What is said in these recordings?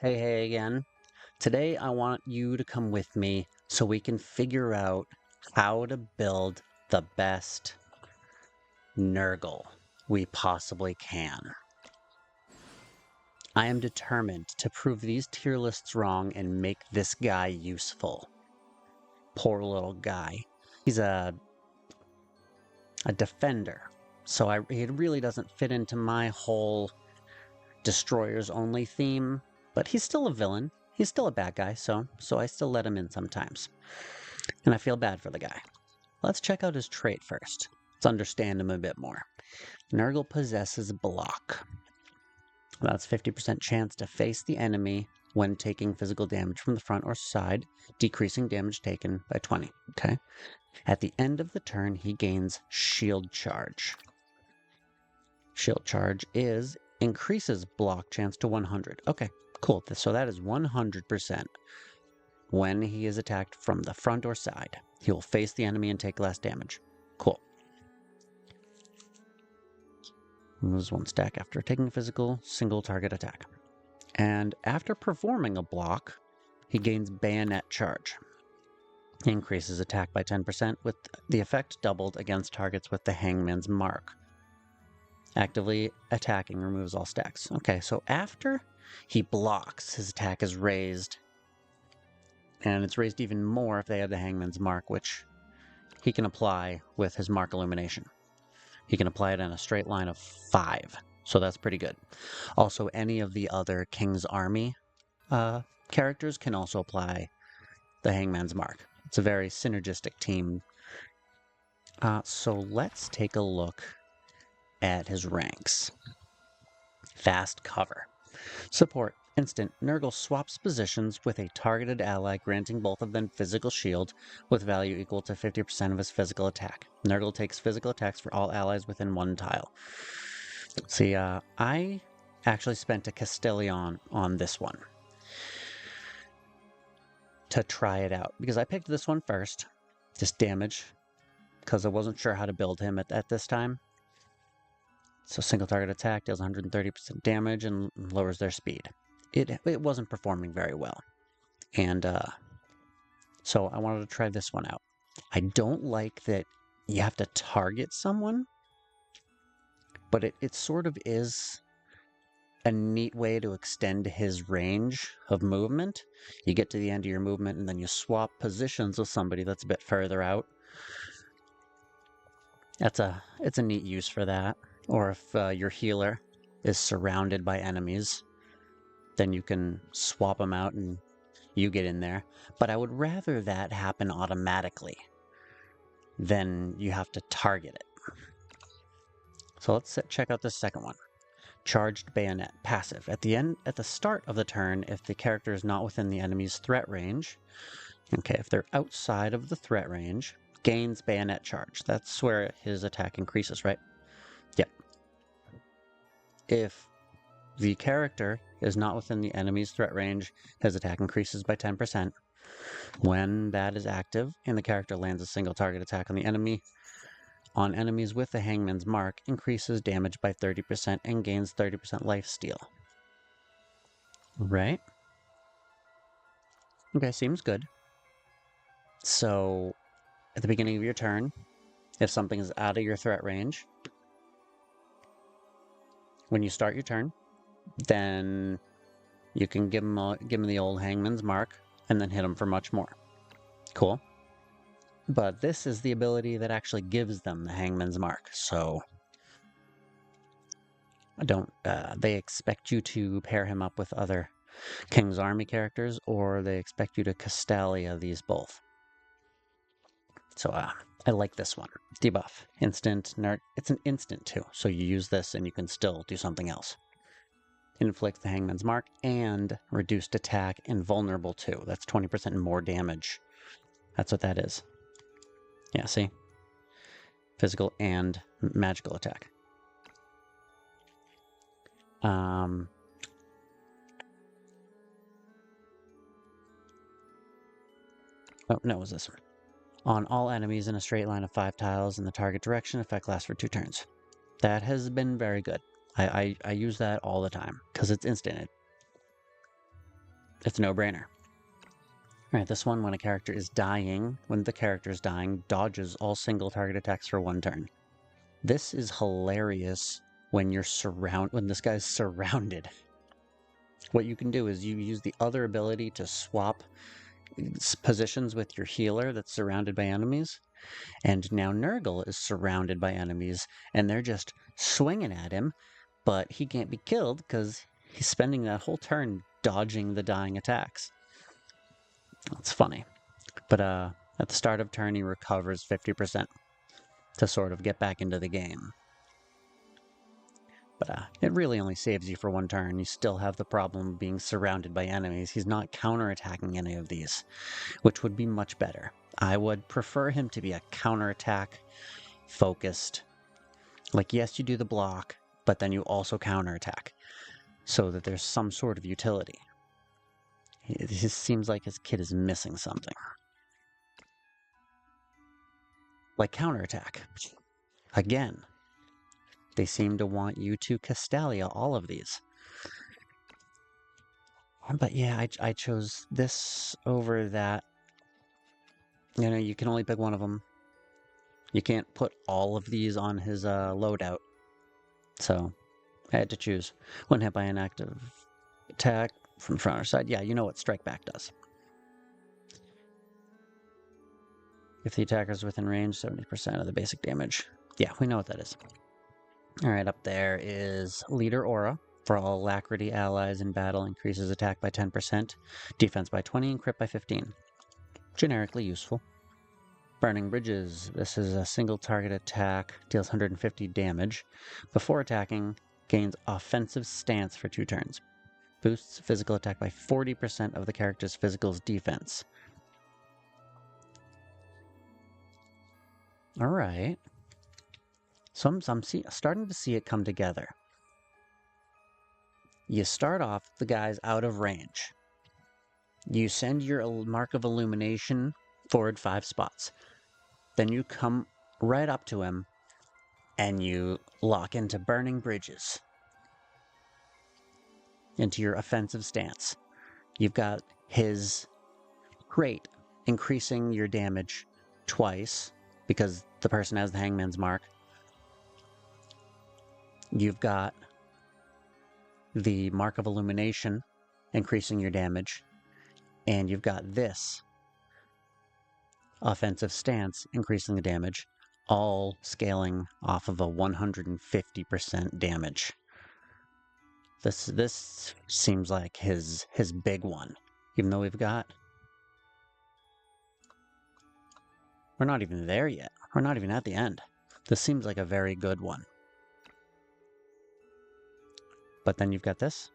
Hey again. Today I want you to come with me so we can figure out how to build the best Nergal we possibly can. I am determined to prove these tier lists wrong and make this guy useful. Poor little guy. He's a defender, so he really doesn't fit into my whole destroyers only theme, but he's still a villain. He's still a bad guy, so I still let him in sometimes. And I feel bad for the guy. Let's check out his trait first. Let's understand him a bit more. Nergal possesses block. That's 50% chance to face the enemy when taking physical damage from the front or side, decreasing damage taken by 20. Okay. At the end of the turn, he gains shield charge. Shield charge increases block chance to 100. Okay, cool. So that is 100%. When he is attacked from the front or side, he will face the enemy and take less damage. Cool. Lose 1 stack after taking a physical single target attack. And after performing a block, he gains bayonet charge. He increases attack by 10% with the effect doubled against targets with the hangman's mark. Actively attacking removes all stacks. Okay, so after he blocks, his attack is raised. And it's raised even more if they have the hangman's mark, which he can apply with his mark illumination. He can apply it in a straight line of 5, so that's pretty good. Also, any of the other King's Army characters can also apply the hangman's mark. It's a very synergistic team. So let's take a look at his ranks. Fast cover. Support. Instant. Nergal swaps positions with a targeted ally, granting both of them physical shield with value equal to 50% of his physical attack. Nergal takes physical attacks for all allies within 1 tile. See, I actually spent a Castellion on this one to try it out, because I picked this one first, just damage, because I wasn't sure how to build him at this time. So single target attack deals 130% damage and lowers their speed. It wasn't performing very well. And so I wanted to try this one out. I don't like that you have to target someone, but it sort of is a neat way to extend his range of movement. You get to the end of your movement and then you swap positions with somebody that's a bit further out. It's a neat use for that. Or if your healer is surrounded by enemies, then you can swap them out and you get in there. But I would rather that happen automatically than you have to target it. So let's check out the second one. Charged Bayonet. Passive. At the start of the turn, if the character is not within the enemy's threat range, okay, if they're outside of the threat range, gains Bayonet charge. That's where his attack increases, right? Yep. If the character is not within the enemy's threat range, his attack increases by 10%. When that is active and the character lands a single target attack on the enemy, on enemies with the hangman's mark, increases damage by 30% and gains 30% lifesteal. Right? Okay, seems good. So, at the beginning of your turn, if something is out of your threat range, when you start your turn, then you can give him the old hangman's mark and then hit him for much more. Cool. But this is the ability that actually gives them the hangman's mark, so they expect you to pair him up with other King's Army characters, or they expect you to Castalia these both. So I like this one. Debuff. Instant. It's an instant too, so you use this and you can still do something else. Inflicts the hangman's mark and reduced attack and vulnerable too. That's 20% more damage. That's what that is. Yeah, see? Physical and magical attack. Oh, no, it was this one. On all enemies in a straight line of 5 tiles in the target direction, effect lasts for 2 turns. That has been very good. I use that all the time, because it's instant. It's a no-brainer. Alright, this one, when the character is dying, dodges all single target attacks for 1 turn. This is hilarious when when this guy's surrounded. What you can do is you use the other ability to swap positions with your healer that's surrounded by enemies. And now Nergal is surrounded by enemies, and they're just swinging at him, but he can't be killed because he's spending that whole turn dodging the dying attacks. That's funny. But at the start of turn, he recovers 50% to sort of get back into the game. But it really only saves you for 1 turn. You still have the problem of being surrounded by enemies. He's not counterattacking any of these, which would be much better. I would prefer him to be a counterattack focused. Like, yes, you do the block, but then you also counterattack, so that there's some sort of utility. It just seems like his kit is missing something. Like counterattack. Again, they seem to want you to Castalia all of these. But yeah, I chose this over that. You know, you can only pick one of them. You can't put all of these on his loadout. So, I had to choose. When hit by an active attack from front or side. Yeah, you know what Strike Back does. If the attacker is within range, 70% of the basic damage. Yeah, we know what that is. Alright, up there is Leader Aura. For all Alacrity allies in battle, increases attack by 10%, defense by 20, and crit by 15. Generically useful. Burning Bridges. This is a single target attack, deals 150 damage. Before attacking, gains offensive stance for 2 turns. Boosts physical attack by 40% of the character's physical's defense. Alright. So I'm starting to see it come together. You start off, the guy's out of range. You send your Mark of Illumination forward 5 spots. Then you come right up to him, and you lock into Burning Bridges. Into your offensive stance. You've got his crate increasing your damage twice, because the person has the Hangman's Mark. You've got the Mark of Illumination increasing your damage, and you've got this offensive stance increasing the damage, all scaling off of a 150% damage. This seems like his big one, even though we're not even there yet. We're not even at the end. This seems like a very good one. But then you've got this.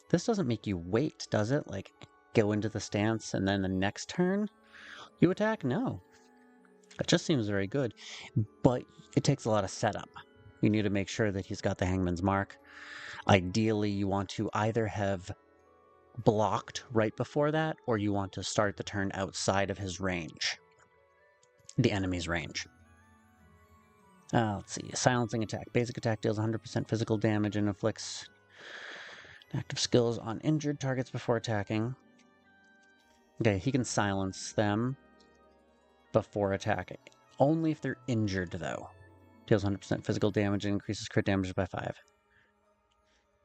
This doesn't make you wait, does it? Like, go into the stance and then the next turn you attack? No. It just seems very good. But it takes a lot of setup. You need to make sure that he's got the Hangman's Mark. Ideally, you want to either have blocked right before that, or you want to start the turn outside of his range. The enemy's range. Let's see. Silencing attack. Basic attack deals 100% physical damage and inflicts active skills on injured targets before attacking. Okay, he can silence them before attacking. Only if they're injured, though. Deals 100% physical damage and increases crit damage by 5.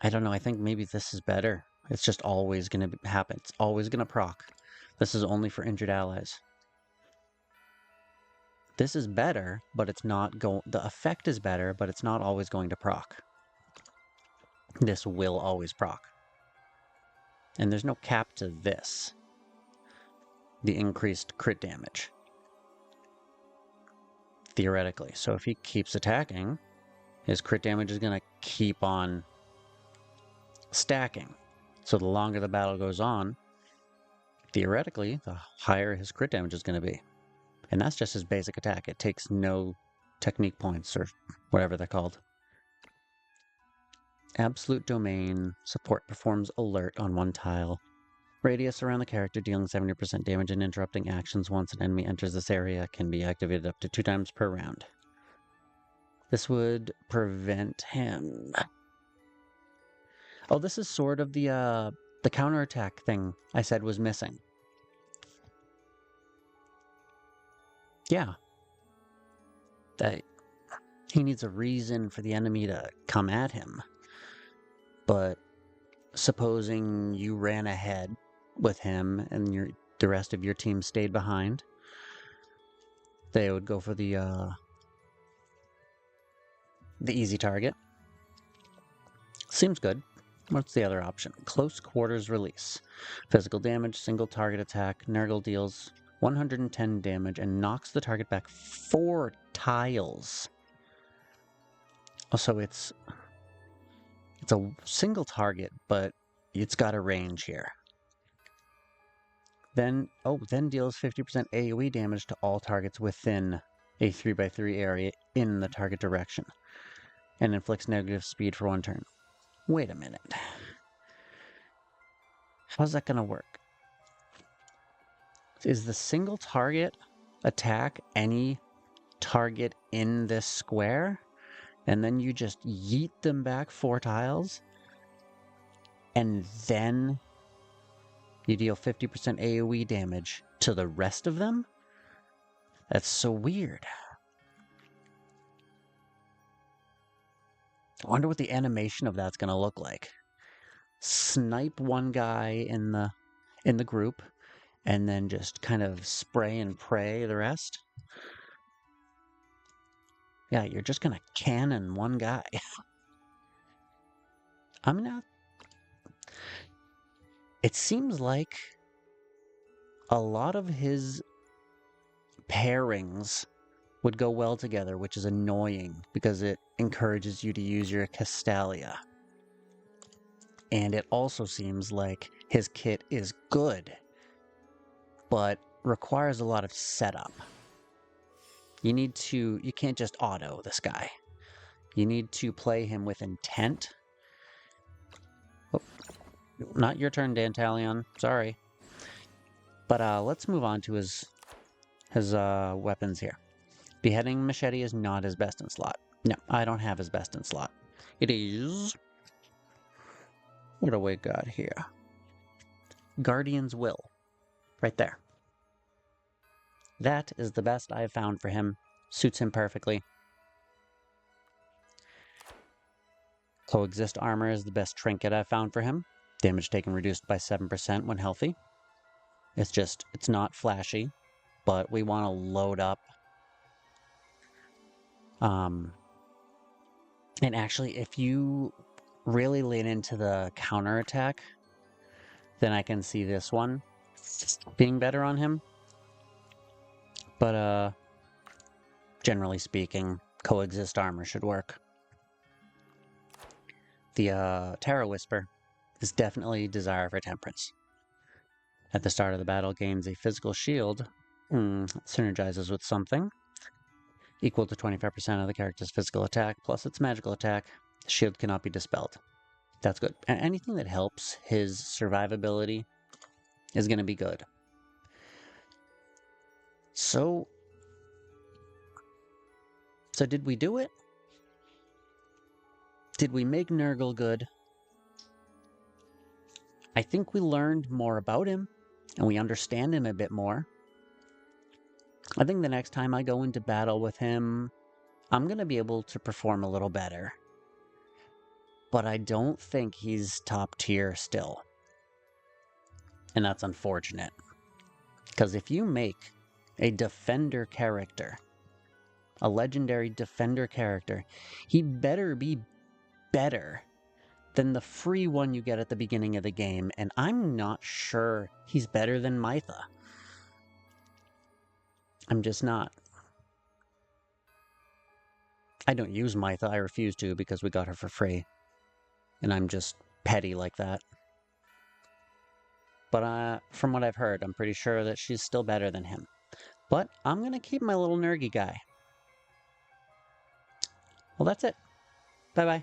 I don't know, I think maybe this is better. It's just always going to happen. It's always going to proc. This is only for injured allies. This is better, but it's not the effect is better, but it's not always going to proc. This will always proc. And there's no cap to this. The increased crit damage. Theoretically. So if he keeps attacking, his crit damage is going to keep on stacking. So the longer the battle goes on, theoretically, the higher his crit damage is going to be. And that's just his basic attack. It takes no technique points or whatever they're called. Absolute Domain. Support performs alert on 1 tile. Radius around the character dealing 70% damage and interrupting actions once an enemy enters this area can be activated up to 2 times per round. This would prevent him. Oh, this is sort of the The counterattack thing I said was missing. Yeah. That he needs a reason for the enemy to come at him. But supposing you ran ahead with him and the rest of your team stayed behind, they would go for the easy target. Seems good. What's the other option? Close quarters release. Physical damage, single target attack. Nergal deals 110 damage and knocks the target back 4 tiles. Also, it's a single target, but it's got a range here. Then deals 50% AoE damage to all targets within a 3x3 area in the target direction, and inflicts negative speed for 1 turn. Wait a minute. How's that gonna work? Is the single target attack any target in this square, and then you just yeet them back 4 tiles, and then you deal 50% AoE damage to the rest of them? That's so weird. I wonder what the animation of that's gonna look like. Snipe one guy in the group, and then just kind of spray and pray the rest. Yeah, you're just gonna cannon one guy. It seems like a lot of his pairings would go well together, which is annoying because it encourages you to use your Castalia. And it also seems like his kit is good, but requires a lot of setup. You can't just auto this guy. You need to play him with intent. Oh, not your turn, Dantalion. Sorry. But let's move on to his weapons here. Beheading Machete is not his best in slot. No, I don't have his best in slot. It is... What do we got here? Guardian's Will. Right there. That is the best I have found for him. Suits him perfectly. Coexist Armor is the best trinket I've found for him. Damage taken reduced by 7% when healthy. It's not flashy, but we want to load up. And actually, if you really lean into the counterattack, then I can see this one being better on him. But, generally speaking, Coexist Armor should work. The Terra Whisper is definitely Desire for Temperance. At the start of the battle, gains a physical shield, synergizes with something, equal to 25% of the character's physical attack, plus its magical attack. The shield cannot be dispelled. That's good. Anything that helps his survivability is going to be good. So did we do it? Did we make Nergal good? I think we learned more about him, and we understand him a bit more. I think the next time I go into battle with him, I'm going to be able to perform a little better. But I don't think he's top tier still. And that's unfortunate. Because if you make a defender character, a legendary defender character, he better be better than the free one you get at the beginning of the game, and I'm not sure he's better than Mytha. I'm just not. I don't use Mytha, I refuse to because we got her for free. And I'm just petty like that. But from what I've heard, I'm pretty sure that she's still better than him. But I'm going to keep my little Nergy guy. Well, that's it. Bye-bye.